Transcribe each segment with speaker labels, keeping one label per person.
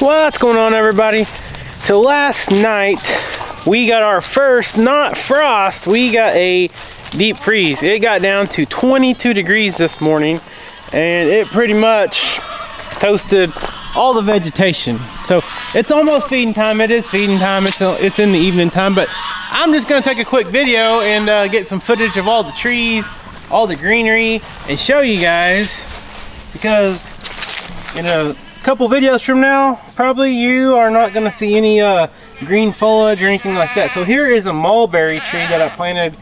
Speaker 1: What's going on, everybody? So last night we got our first, not frost, we got a deep freeze. It got down to 22 degrees this morning and it pretty much toasted all the vegetation. So it's almost feeding time. It is feeding time. It's in the evening time, but I'm just gonna take a quick video and get some footage of all the trees, all the greenery, and show you guys, because in a couple videos from now probably you are not going to see any green foliage or anything like that. So here is a mulberry tree that I planted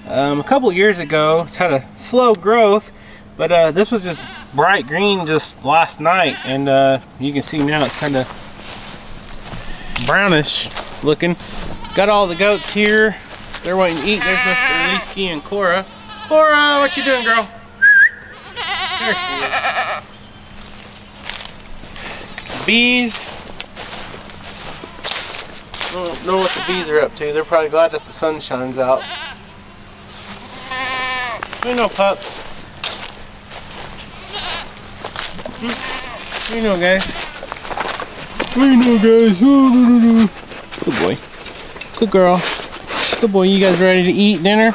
Speaker 1: a couple years ago. It's had a slow growth, but this was just bright green just last night, and you can see now it's kind of brownish looking. Got all the goats here, they're waiting to eat. There's Mr. Leesky and Cora. Cora, what you doing, girl? There she is. Bees. I don't know what the bees are up to. They're probably glad that the sun shines out. There no pups. There no guys. There no guys. Good boy. Good girl. Good boy. You guys ready to eat dinner?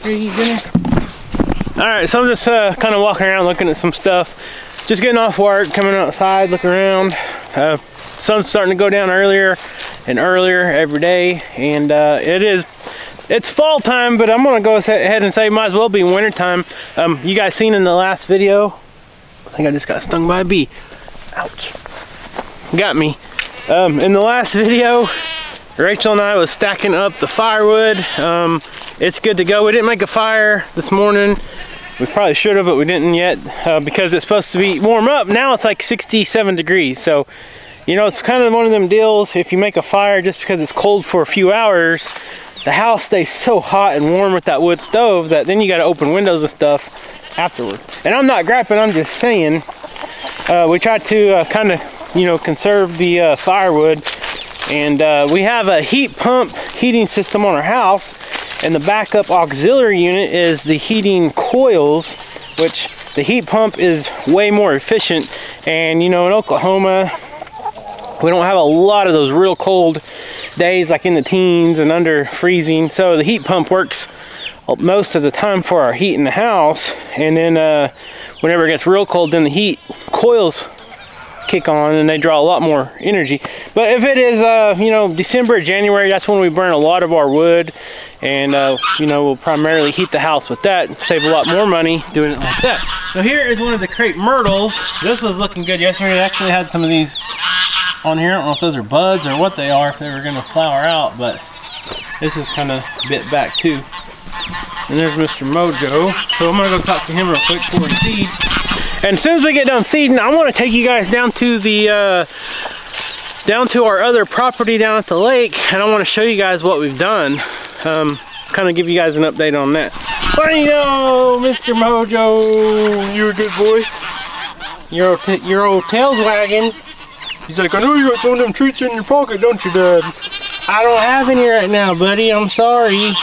Speaker 1: Ready to eat dinner? Alright, so I'm just kind of walking around looking at some stuff. Just getting off work, coming outside, looking around. Sun's starting to go down earlier and earlier every day, and it's fall time, but I'm gonna go ahead and say might as well be winter time. You guys seen in the last video, I think I just got stung by a bee. Ouch. Got me. In the last video, Rachel and I was stacking up the firewood. It's good to go. We didn't make a fire this morning. We probably should have, but we didn't yet because it's supposed to be warm up. Now it's like 67 degrees. So, you know, it's kind of one of them deals. If you make a fire just because it's cold for a few hours, the house stays so hot and warm with that wood stove that then you got to open windows and stuff afterwards. And I'm not griping, I'm just saying we try to kind of, you know, conserve the firewood. And we have a heat pump heating system on our house. And the backup auxiliary unit is the heating coils, which the heat pump is way more efficient. And you know, in Oklahoma, we don't have a lot of those real cold days like in the teens and under freezing. So the heat pump works most of the time for our heat in the house. And then whenever it gets real cold, then the heat coils kick on and they draw a lot more energy. But if it is you know, December, January, that's when we burn a lot of our wood, and you know, we'll primarily heat the house with that, save a lot more money doing it like that. So here is one of the Crepe Myrtles. This was looking good yesterday. I actually had some of these on here. I don't know if those are buds or what they are, if they were going to flower out, but this is kind of bit back too. And there's Mr. Mojo. So I'm going to go talk to him real quick before we feed. And as soon as we get done feeding, I want to take you guys down to the down to our other property down at the lake, and I want to show you guys what we've done. Kind of give you guys an update on that. Bueno, Mr. Mojo, you're a good boy. Your old tail's wagging. He's like, I know you got some of them treats in your pocket, don't you, Dad? I don't have any right now, buddy. I'm sorry.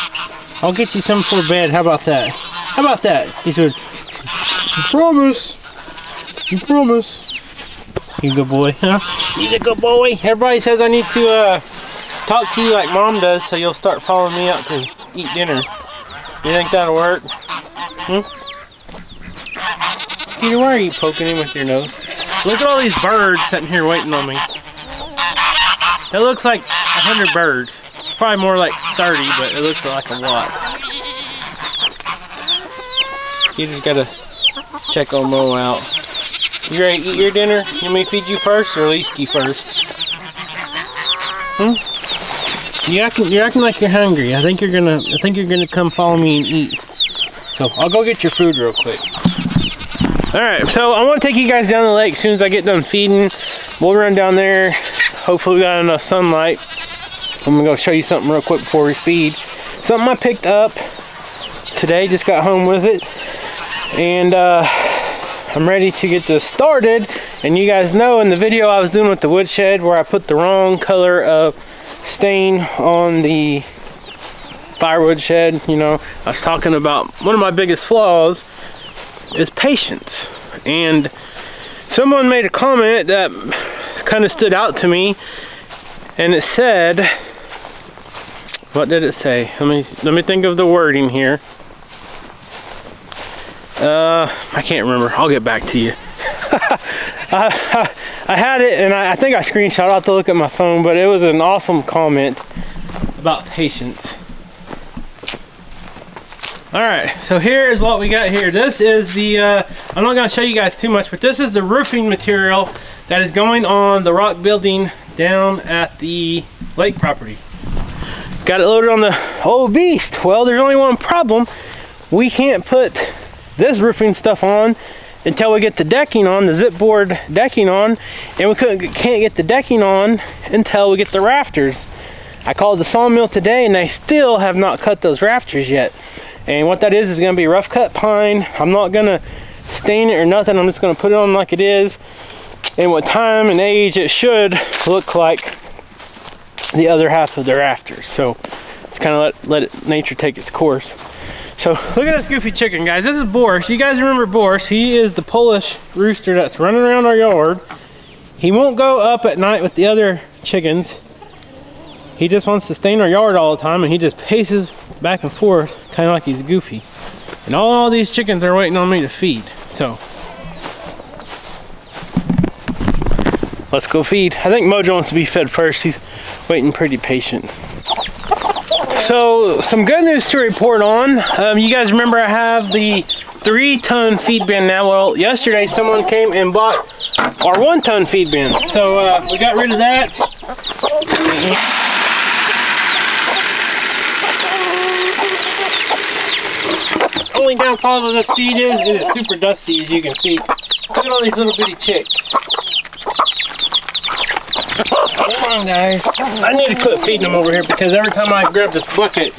Speaker 1: I'll get you some for bed. How about that? How about that? He said, you promise. You promise. You a good boy, huh? He's a good boy. Everybody says I need to talk to you like Mom does, so you'll start following me out to eat dinner. You think that'll work? Hmm? Peter, why are you poking him with your nose? Look at all these birds sitting here waiting on me. It looks like 100 birds. Probably more like 30, but it looks like a lot. Peter's got to check on Mo out. You ready to eat your dinner? You want me to feed you first or Leesky first? Hmm? You're acting like you're hungry. I think you're gonna come follow me and eat. So I'll go get your food real quick. Alright, so I want to take you guys down the lake as soon as I get done feeding. We'll run down there. Hopefully we got enough sunlight. I'm gonna go show you something real quick before we feed. Something I picked up today, just got home with it. And I'm ready to get this started. And you guys know in the video I was doing with the woodshed where I put the wrong color of stain on the firewood shed, you know, I was talking about one of my biggest flaws is patience. And someone made a comment that kind of stood out to me, and it said, what did it say? Let me think of the wording here. I can't remember. I'll get back to you. I had it, and I think I screenshot. I'll have to look at my phone, but it was an awesome comment about patience. Alright, so here is what we got here. This is the, I'm not going to show you guys too much, but this is the roofing material that is going on the rock building down at the lake property. Got it loaded on the old beast. Well, there's only one problem. We can't put this roofing stuff on until we get the decking on, the zip board decking on, and we can't get the decking on until we get the rafters. I called the sawmill today and they still have not cut those rafters yet. And what that is going to be rough cut pine. I'm not going to stain it or nothing. I'm just going to put it on like it is. And with time and age, it should look like the other half of the rafters. So it's kind of let nature take its course. So look at this goofy chicken, guys. This is Boris. You guys remember Boris? He is the Polish rooster that's running around our yard. He won't go up at night with the other chickens. He just wants to stay in our yard all the time, and he just paces back and forth, kind of like he's goofy. And all these chickens are waiting on me to feed. So let's go feed. I think Mojo wants to be fed first. He's waiting pretty patient. So some good news to report on. You guys remember I have the 3-ton feed bin now. Well, yesterday someone came and bought our 1-ton feed bin. So we got rid of that. Only downfall of this feed is it is super dusty, as you can see. Look at all these little bitty chicks. Come on, guys. I need to quit feeding them over here because every time I grab this bucket,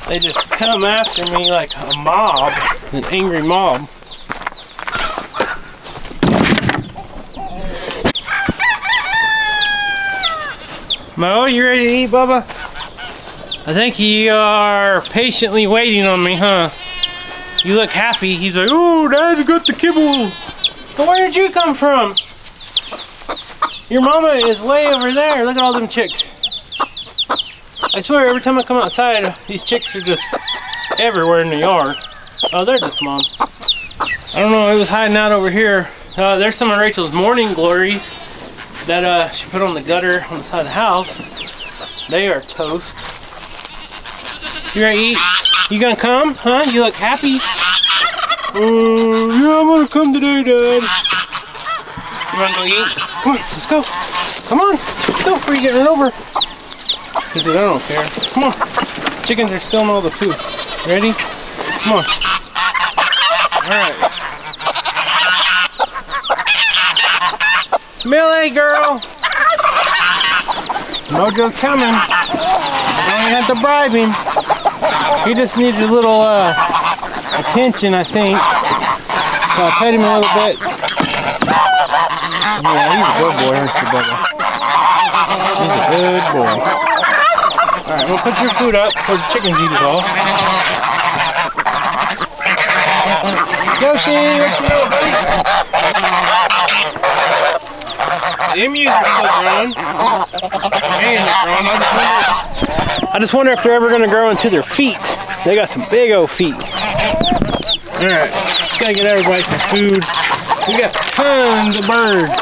Speaker 1: they just come after me like a mob, an angry mob. Mo, you ready to eat, Bubba? I think you are patiently waiting on me, huh? You look happy. He's like, oh, Dad's got the kibble. But where did you come from? Your mama is way over there. Look at all them chicks. I swear, every time I come outside, these chicks are just everywhere in the yard. Oh, they're just mom. I don't know, it was hiding out over here. There's some of Rachel's morning glories that she put on the gutter on the side of the house. They are toast. You ready to eat? You gonna come? Huh? You look happy? Yeah, I'm gonna come today, Dad. You wanna go eat? Come on, let's go. Come on, let's go before you get run over. He said, I don't care. Come on. Chickens are stealing all the food. Ready? Come on. Alright. Millie, girl. Mojo's coming. Now you have to bribe him. He just needs a little attention, I think. So I pet him a little bit. Yeah, he's a good boy, aren't you, Bubba? He's a good boy. Alright, we'll put your food up before the chickens eat it all. Yoshi, what you doing, buddy? The emus are still growing. I just wonder if they're ever going to grow into their feet. They got some big old feet. Alright, gotta get everybody some food. We got tons of birds.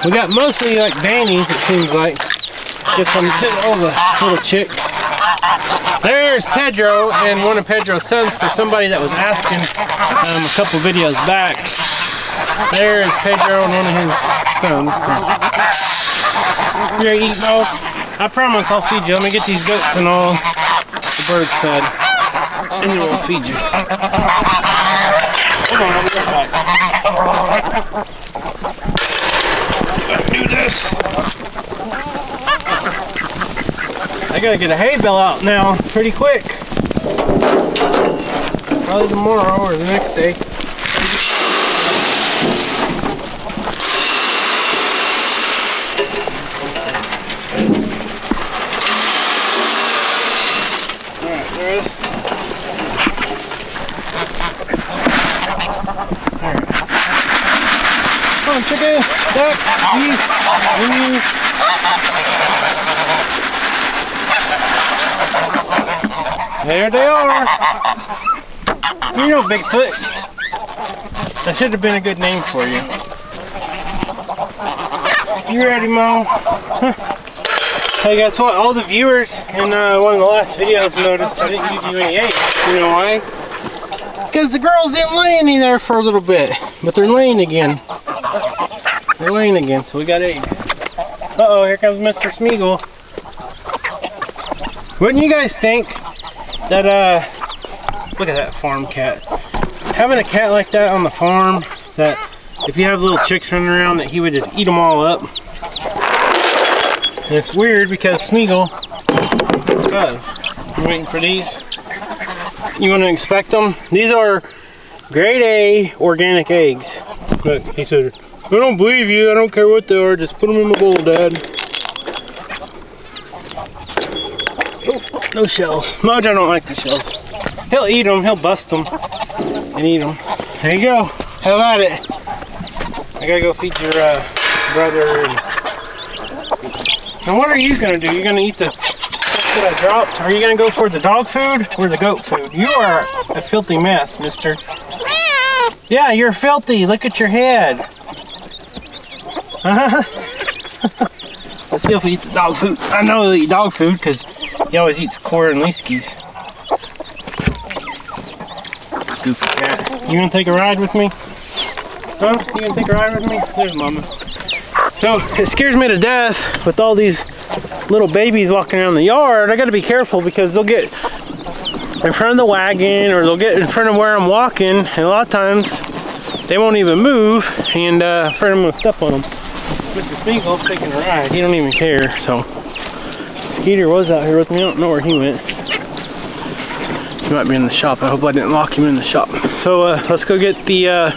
Speaker 1: We got mostly like bannies, it seems like. Get some all the little chicks. There's Pedro and one of Pedro's sons for somebody that was asking a couple videos back. There's Pedro and one of his sons. So. You ready to eat, Mo? I promise I'll feed you. Let me get these goats and all the birds fed. And then we'll feed you. Hold on, I'll be right back. See if I can do this. I gotta get a hay bale out now pretty quick. Probably tomorrow or the next day. Alright, the rest. Alright. Come on, chickens. ducks, geese, emus. There they are. You know Bigfoot. That should have been a good name for you. You ready, Mom? Hey, guess what? All the viewers in one of the last videos noticed I didn't give you any eggs. You know why? Because the girls didn't lay any there for a little bit. But they're laying again. They're laying again, so we got eggs. Uh-oh, here comes Mr. Smeagol. Wouldn't you guys think that, look at that farm cat. Having a cat like that on the farm, that if you have little chicks running around, that he would just eat them all up. And it's weird because Smeagol does. I'm waiting for these. You want to inspect them? These are grade A organic eggs. Look, he said, I don't believe you. I don't care what they are. Just put them in my bowl, Dad. Oh, no shells. Mojo don't like the shells. He'll eat them. He'll bust them and eat them. There you go. How about it? I gotta go feed your brother. And what are you gonna do? You're gonna eat the stuff that I dropped? Are you gonna go for the dog food or the goat food? You are a filthy mess, mister. Yeah, you're filthy. Look at your head. Let's see if we eat the dog food. I know he'll eat dog food because he always eats corn and Leeskies. Goofy cat. You gonna take a ride with me? Huh? You gonna take a ride with me? There's Mama. So it scares me to death with all these little babies walking around the yard. I gotta be careful because they'll get in front of the wagon or they'll get in front of where I'm walking, and a lot of times they won't even move, and afraid I'm gonna step on them. Mr. Smeagol's taking a ride. He don't even care. So Skeeter was out here with me. I don't know where he went. He might be in the shop. I hope I didn't lock him in the shop. So let's go get the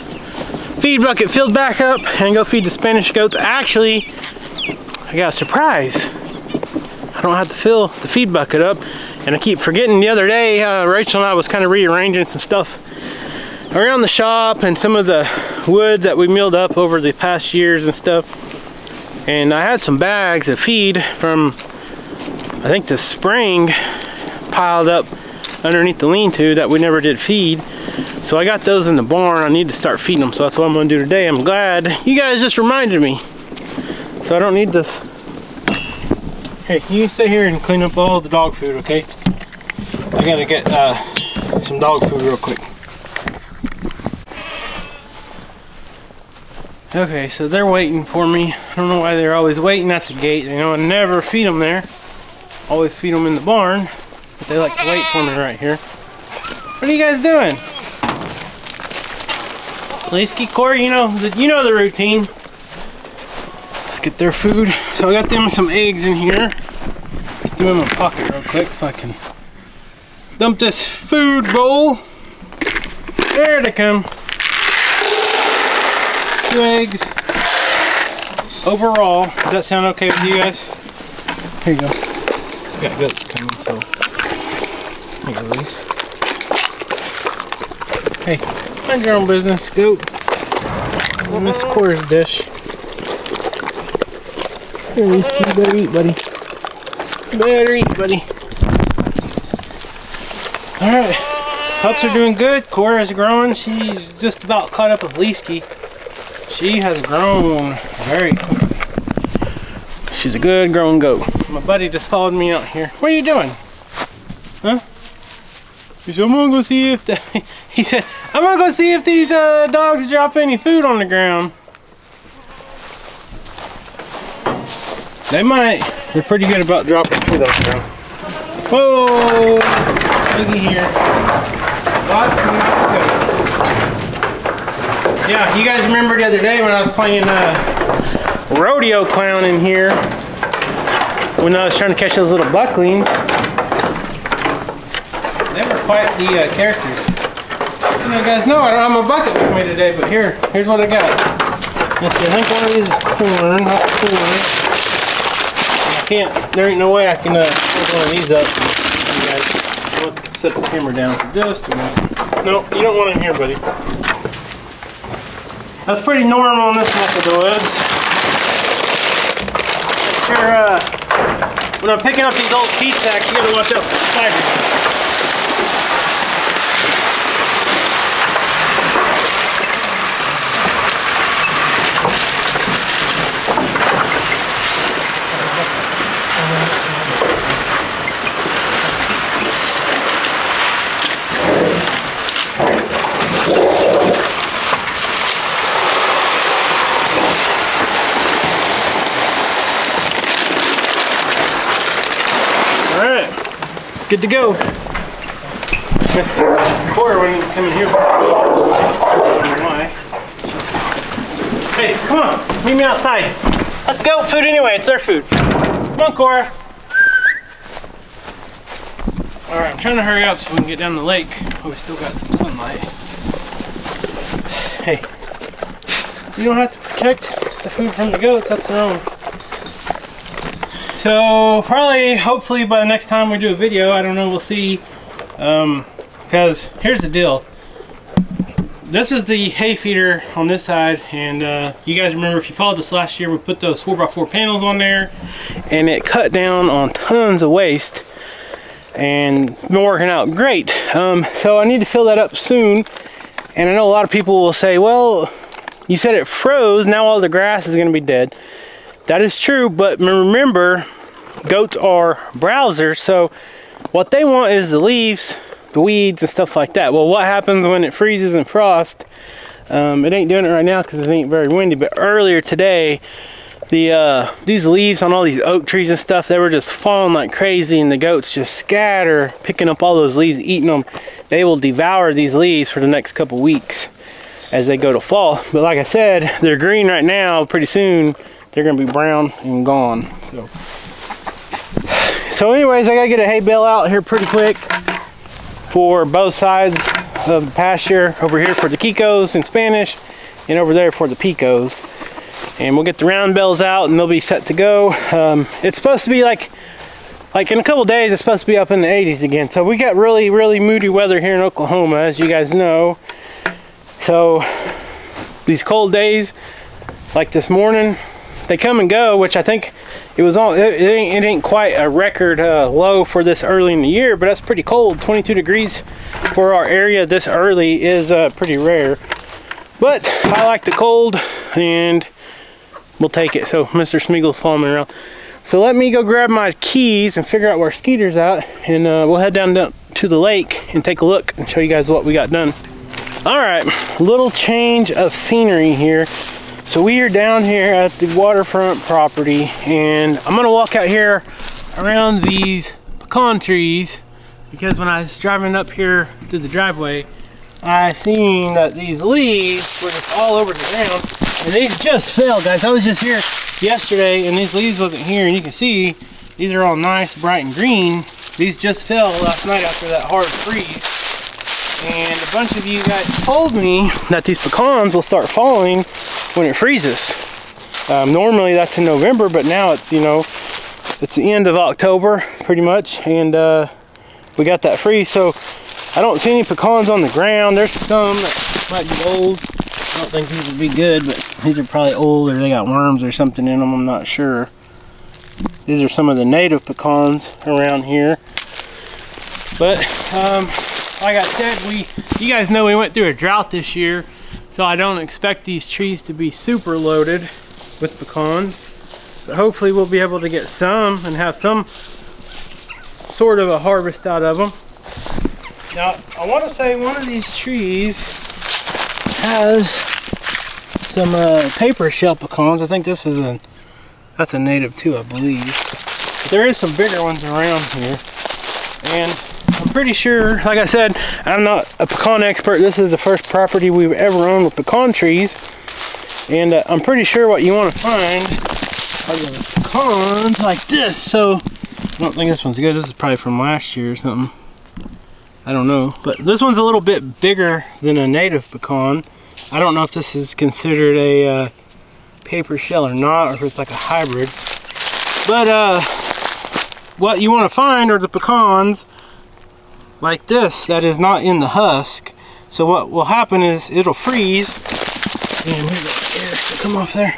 Speaker 1: feed bucket filled back up and go feed the Spanish goats. Actually, I got a surprise. I don't have to fill the feed bucket up, and I keep forgetting. The other day, Rachel and I was kind of rearranging some stuff around the shop and some of the wood that we milled up over the past years and stuff. And I had some bags of feed from, I think, the spring piled up underneath the lean-to that we never did feed. So I got those in the barn. I need to start feeding them, so that's what I'm gonna do today. I'm glad you guys just reminded me, so I don't need this. Hey, you stay here and clean up all the dog food, okay? I gotta get some dog food real quick. Okay, so they're waiting for me. I don't know why they're always waiting at the gate. You know, I never feed them there. Always feed them in the barn, but they like to wait for me right here. What are you guys doing? Leeski, Corey, you know the routine. Let's get their food. So I got them some eggs in here. Get them in my pocket real quick so I can dump this food bowl. There they come. 2 eggs overall. Does that sound okay with you guys? Here you go. We got goats coming, so here you go, Reese. Hey, mind your own business, goat. Miss Cora's dish. Here, Reese, you better eat, buddy. You better eat, buddy. Alright, pups are doing good. Cora's growing. She's just about caught up with Leeski. She has grown very quick. She's a good grown goat. My buddy just followed me out here. What are you doing? Huh? He said, I'm gonna go see if he said, I'm gonna go see if these dogs drop any food on the ground. They might. They're pretty good about dropping food on the ground. Whoa! Looky here. Lots of goats. Yeah, you guys remember the other day when I was playing rodeo clown in here, when I was trying to catch those little bucklings. They were quite the characters. You know, guys, no, I don't have my bucket with me today, but here's what I got. Let's see, I think one of these is corn. That's corn. I can't, there ain't no way I can put one of these up. You guys, I'll set the camera down for just a minute. No, you don't want it in here, buddy. That's pretty normal in this neck of the woods. when I'm picking up these old feed sacks, you gotta watch out for spiders. Good to go. This quarter when you come in here. I don't know why. Hey, come on, meet me outside. Let's go. Food anyway. It's their food. Come on, Cora. All right, I'm trying to hurry up so we can get down the lake. Oh, we still got some sunlight. Hey, you don't have to protect the food from the goats. That's their own. So probably, hopefully by the next time we do a video, I don't know, we'll see, because here's the deal. This is the hay feeder on this side, and you guys remember if you followed us last year, we put those 4x4 panels on there, and it cut down on tons of waste, and been working out great. So I need to fill that up soon, and I know a lot of people will say, well, you said it froze, now all the grass is going to be dead. That is true, but remember, goats are browsers, so what they want is the leaves, the weeds, and stuff like that. Well, what happens when it freezes and frost? It ain't doing it right now because it ain't very windy, but earlier today, these leaves on all these oak trees and stuff, they were just falling like crazy, and the goats just scatter, picking up all those leaves, eating them. They will devour these leaves for the next couple weeks as they go to fall. But like I said, they're green right now. Pretty soon, they're gonna be brown and gone. So anyways, I gotta get a hay bale out here pretty quick for both sides of the pasture. Over here for the Kikos in Spanish, and over there for the Picos. And we'll get the round bales out and they'll be set to go. It's supposed to be like in a couple days, it's supposed to be up in the 80s again. So we got really, really moody weather here in Oklahoma, as you guys know. So these cold days, like this morning, they come and go, which I think it was all, it ain't quite a record low for this early in the year, but that's pretty cold. 22 degrees for our area this early is pretty rare. But I like the cold, and we'll take it. So Mr. Smeagol's following me around. So let me go grab my keys and figure out where Skeeter's at, and we'll head down to the lake and take a look and show you guys what we got done. All right, little change of scenery here. So we are down here at the waterfront property, and I'm gonna walk out here around these pecan trees, because when I was driving up here to the driveway, I seen that these leaves were just all over the ground, and these just fell, guys. I was just here yesterday, and these leaves wasn't here, and you can see these are all nice, bright and green. These just fell last night after that hard freeze. And a bunch of you guys told me that these pecans will start falling when it freezes. Normally that's in November, but now it's, you know, it's the end of October pretty much, and we got that freeze. So I don't see any pecans on the ground. There's some that might be old. I don't think these would be good, but these are probably old, or they got worms or something in them. I'm not sure. These are some of the native pecans around here. But like I said, you guys know we went through a drought this year, so I don't expect these trees to be super loaded with pecans. But hopefully we'll be able to get some and have some sort of a harvest out of them. Now, I want to say one of these trees has some paper shell pecans. I think this is that's a native too, I believe. But there is some bigger ones around here, and I'm pretty sure, like I said, I'm not a pecan expert. This is the first property we've ever owned with pecan trees, and I'm pretty sure what you want to find are the pecans like this. So I don't think this one's good. This is probably from last year or something. I don't know, but this one's a little bit bigger than a native pecan. I don't know if this is considered a paper shell or not, or if it's like a hybrid. But what you want to find are the pecans like this that is not in the husk. So what will happen is it'll freeze, and here, come off there.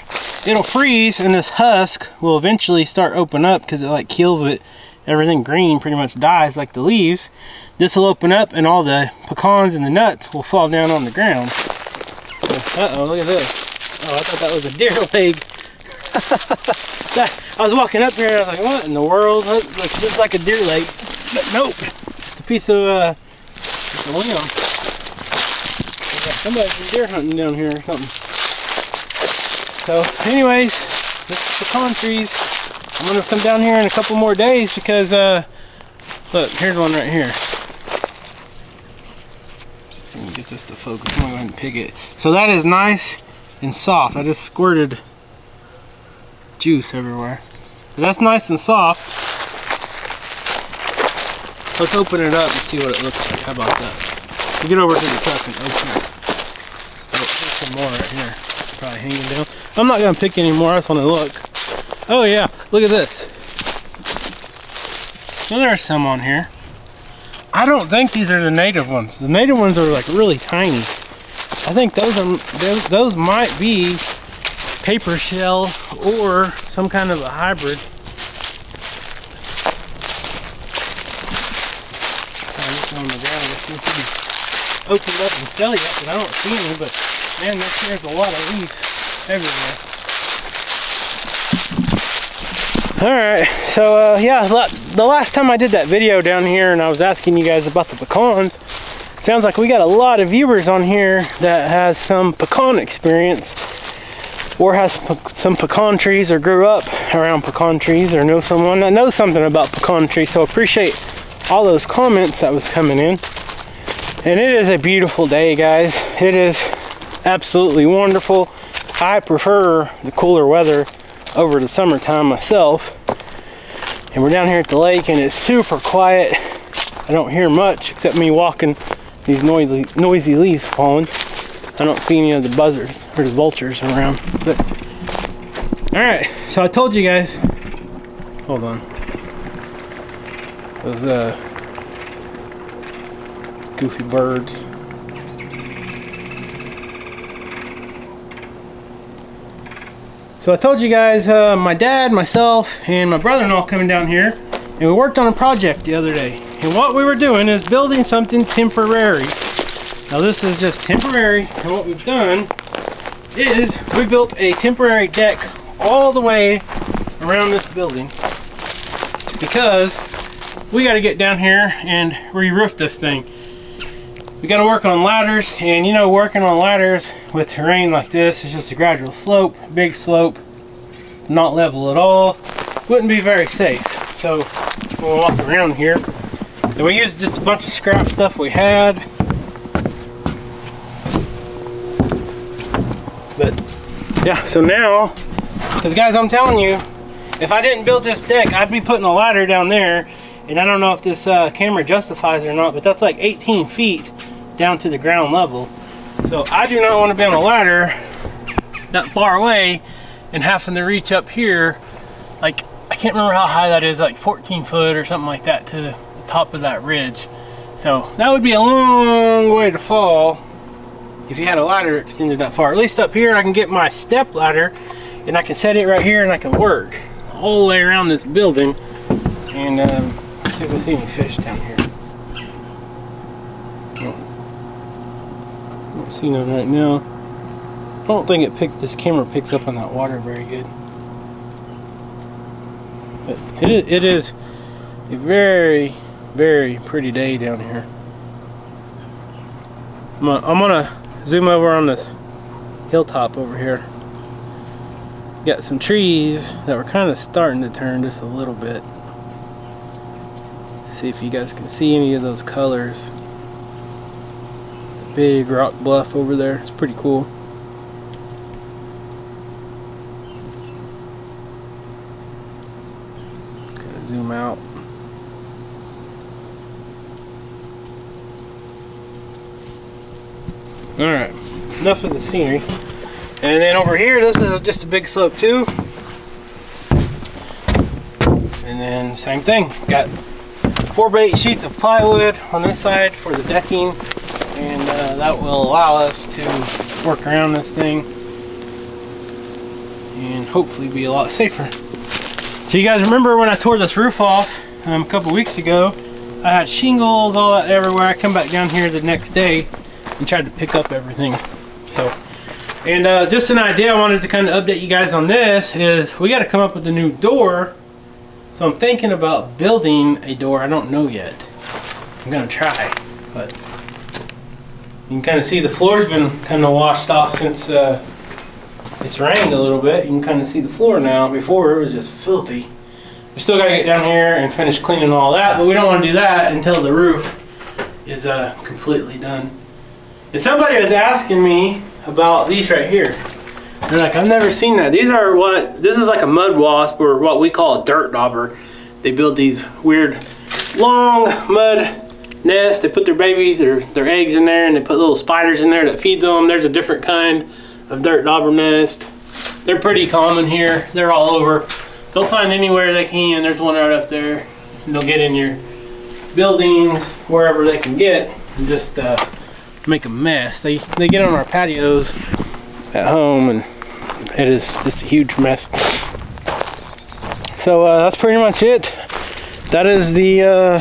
Speaker 1: it'll freeze and this husk will eventually start open up because it like kills it. Everything green pretty much dies like the leaves. This will open up and all the pecans and the nuts will fall down on the ground. So, uh-oh, look at this. Oh, I thought that was a deer leg. I was walking up here and I was like, what in the world? That looks just like a deer leg. But nope, just a piece of limb. Somebody's been deer hunting down here or something. So anyways, this is Pecan Trees. I'm gonna come down here in a couple more days because look, here's one right here. See if I can get this to focus. I'm gonna go ahead and pick it. So that is nice and soft. I just squirted juice everywhere. So that's nice and soft. Let's open it up and see what it looks like. How about that? We'll get over to the truck and open it. There's some more right here. Probably hanging down. I'm not gonna pick any more. I just want to look. Oh yeah, look at this. So there's some on here. I don't think these are the native ones. The native ones are like really tiny. I think those might be paper shell or some kind of a hybrid. On the ground, it seems to be opened up and sell yet, but I don't see any. But man, there's a lot of leaves everywhere. Alright, so yeah, the last time I did that video down here and I was asking you guys about the pecans, sounds like we got a lot of viewers on here that has some pecan experience or has some pecan trees or grew up around pecan trees or know someone that knows something about pecan trees. So appreciate all those comments that was coming in. And it is a beautiful day, guys. It is absolutely wonderful. I prefer the cooler weather over the summertime myself. And we're down here at the lake and it's super quiet. I don't hear much except me walking these noisy leaves falling. I don't see any of the buzzards or the vultures around. But alright, so I told you guys, hold on. Those goofy birds. So I told you guys my dad, myself, and my brother-in-law coming down here, and we worked on a project the other day. And what we were doing is building something temporary. Now this is just temporary, and what we've done is we built a temporary deck all the way around this building because we got to get down here and re-roof this thing. We got to work on ladders, and you know, working on ladders with terrain like this is just a gradual slope, big slope, not level at all. Wouldn't be very safe. So we'll walk around here. And we used just a bunch of scrap stuff we had. But yeah, so now, because guys, I'm telling you, if I didn't build this deck, I'd be putting a ladder down there. And I don't know if this camera justifies it or not, but that's like 18 feet down to the ground level. So I do not want to be on a ladder that far away and having to reach up here. Like, I can't remember how high that is, like 14 foot or something like that to the top of that ridge. So that would be a long way to fall if you had a ladder extended that far. At least up here I can get my step ladder and I can set it right here and I can work all the way around this building. And see if we see any fish down here. Don't see none right now. I don't think this camera picks up on that water very good. But it is a very, very pretty day down here. I'm gonna zoom over on this hilltop over here. Got some trees that were kind of starting to turn just a little bit. See if you guys can see any of those colors. Big rock bluff over there. It's pretty cool. Gotta zoom out. Alright, enough of the scenery. And then over here, this is just a big slope too. And then same thing. Got 4x8 sheets of plywood on this side for the decking, and that will allow us to work around this thing. And hopefully be a lot safer. So you guys remember when I tore this roof off a couple weeks ago? I had shingles all that everywhere. I come back down here the next day and tried to pick up everything. So, and just an idea I wanted to kind of update you guys on this is we got to come up with a new door. So I'm thinking about building a door. I don't know yet. I'm gonna try, but you can kind of see the floor's been kind of washed off since it's rained a little bit. You can kind of see the floor now. Before it was just filthy. We still gotta get down here and finish cleaning all that, but we don't want to do that until the roof is completely done. And somebody was asking me about these right here. They're like, I've never seen that. These are this is like a mud wasp, or what we call a dirt dauber. They build these weird long mud nests. They put their babies or their eggs in there, and they put little spiders in there that feeds them. There's a different kind of dirt dauber nest. They're pretty common here. They're all over. They'll find anywhere they can. There's one right up there. And they'll get in your buildings, wherever they can get, and just make a mess. They get on our patios at home, and it is just a huge mess. So that's pretty much it. That is the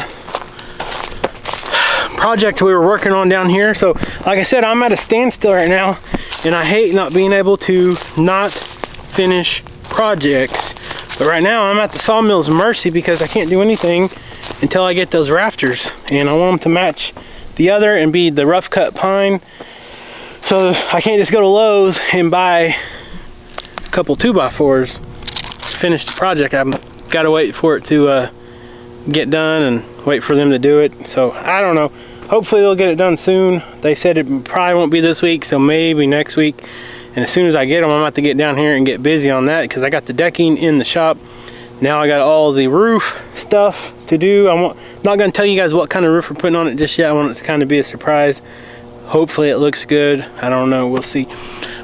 Speaker 1: project we were working on down here. So like I said, I'm at a standstill right now, and I hate not being able to not finish projects. But right now I'm at the sawmill's mercy because I can't do anything until I get those rafters, and I want them to match the other and be the rough cut pine. So I can't just go to Lowe's and buy a couple 2x4s to finish the project. I've got to wait for it to get done and wait for them to do it. So I don't know. Hopefully they'll get it done soon. They said it probably won't be this week, so maybe next week. And as soon as I get them, I'm about to get down here and get busy on that, because I got the decking in the shop. Now I got all the roof stuff to do. I'm not going to tell you guys what kind of roof we're putting on it just yet. I want it to kind of be a surprise. Hopefully it looks good. I don't know. We'll see.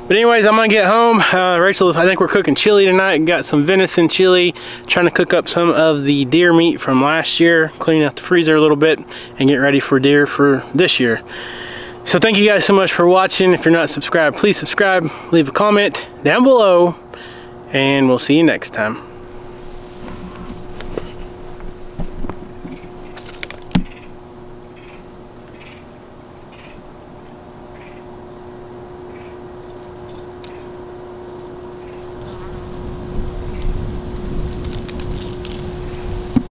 Speaker 1: But anyways, I'm going to get home. Rachel, I think we're cooking chili tonight. Got some venison chili. Trying to cook up some of the deer meat from last year. Clean out the freezer a little bit and get ready for deer for this year. So thank you guys so much for watching. If you're not subscribed, please subscribe. Leave a comment down below. And we'll see you next time.